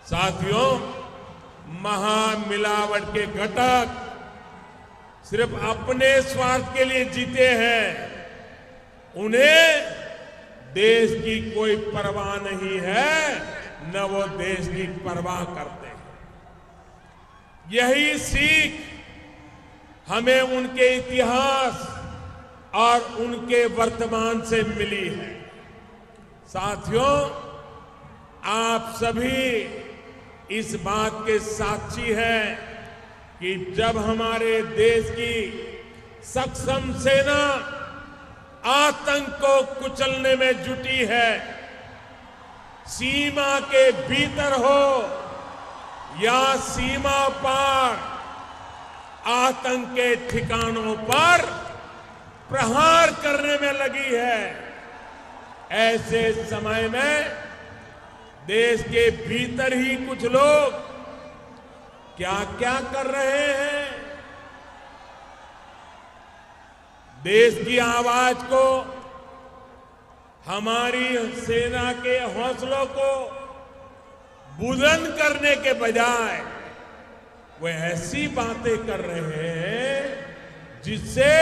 साथियों, महामिलावट के घटक सिर्फ अपने स्वार्थ के लिए जीते हैं। उन्हें देश की कोई परवाह नहीं है, न वो देश की परवाह करते हैं। यही सीख हमें उनके इतिहास और उनके वर्तमान से मिली है। साथियों, आप सभी इस बात के साक्षी हैं कि जब हमारे देश की सक्षम सेना आतंक को कुचलने में जुटी है, सीमा के भीतर हो या सीमा पार आतंक के ठिकानों पर प्रहार करने में लगी है, ऐसे समय में देश के भीतर ही कुछ लोग क्या क्या कर रहे हैं। देश की आवाज को, हमारी सेना के हौसलों को बुलंद करने के बजाय वे ऐसी बातें कर रहे हैं जिससे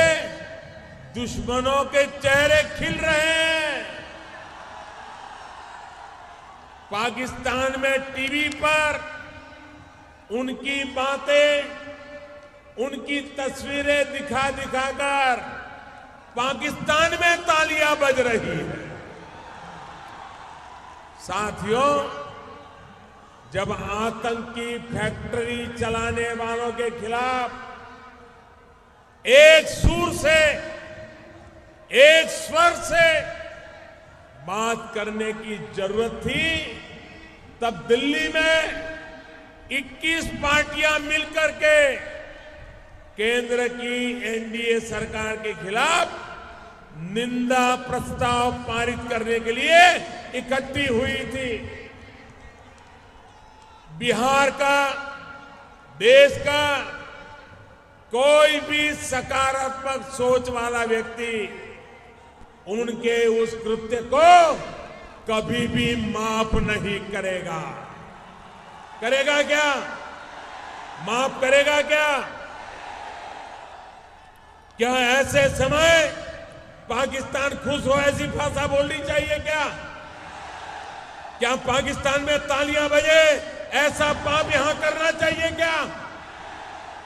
दुश्मनों के चेहरे खिल रहे हैं। पाकिस्तान में टीवी पर उनकी बातें, उनकी तस्वीरें दिखा दिखाकर पाकिस्तान में तालियां बज रही है। साथियों, जब आतंक की फैक्ट्री चलाने वालों के खिलाफ एक सुर से, एक स्वर से बात करने की जरूरत थी, तब दिल्ली में 21 पार्टियां मिलकर के केंद्र की एनडीए सरकार के खिलाफ निंदा प्रस्ताव पारित करने के लिए इकट्ठी हुई थी। बिहार का, देश का कोई भी सकारात्मक सोच वाला व्यक्ति उनके उस कृत्य को कभी भी माफ नहीं करेगा। करेगा क्या? माफ करेगा क्या? क्या ऐसे समय पाकिस्तान खुश हो ऐसी भाषा बोलनी चाहिए क्या? क्या पाकिस्तान में तालियां बजे ऐसा पाप यहां करना चाहिए क्या?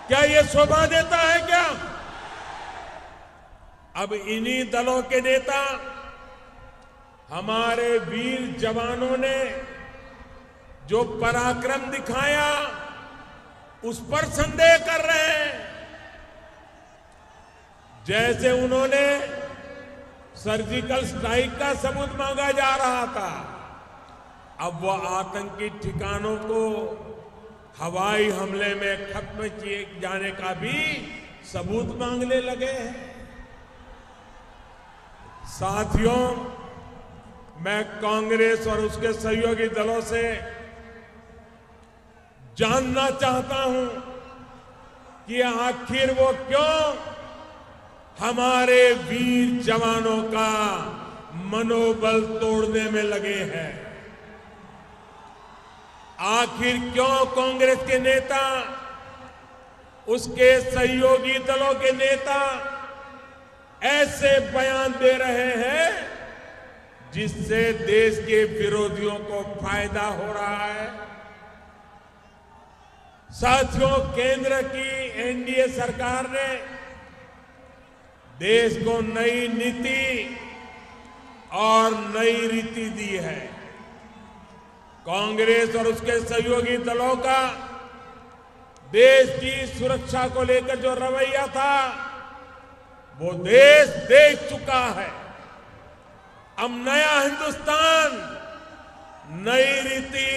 क्या ये शोभा देता है क्या? अब इन्हीं दलों के नेता हमारे वीर जवानों ने जो पराक्रम दिखाया उस पर संदेह कर रहे हैं। जैसे उन्होंने सर्जिकल स्ट्राइक का सबूत मांगा जा रहा था, अब वो आतंकी ठिकानों को हवाई हमले में खत्म किए जाने का भी सबूत मांगने लगे हैं। साथियों, मैं कांग्रेस और उसके सहयोगी दलों से जानना चाहता हूं कि आखिर वो क्यों हमारे वीर जवानों का मनोबल तोड़ने में लगे हैं। आखिर क्यों कांग्रेस के नेता, उसके सहयोगी दलों के नेता ऐसे बयान दे रहे हैं जिससे देश के विरोधियों को फायदा हो रहा है। साथियों, केंद्र की एनडीए सरकार ने देश को नई नीति और नई रीति दी है। कांग्रेस और उसके सहयोगी दलों का देश की सुरक्षा को लेकर जो रवैया था वो देश देख चुका है। अब नया हिंदुस्तान नई रीति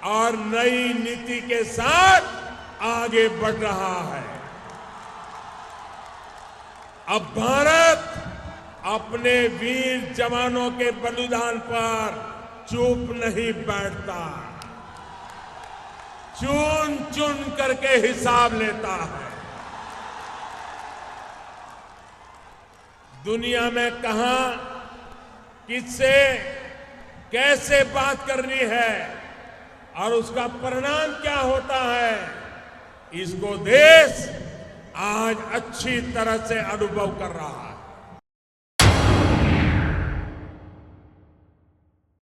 और नई नीति के साथ आगे बढ़ रहा है। अब भारत अपने वीर जवानों के बलिदान पर चुप नहीं बैठता, चुन चुन करके हिसाब लेता है। दुनिया में कहां, किससे, कैसे बात करनी है, और उसका परिणाम क्या होता है, इसको देश आज अच्छी तरह से अनुभव कर रहा है।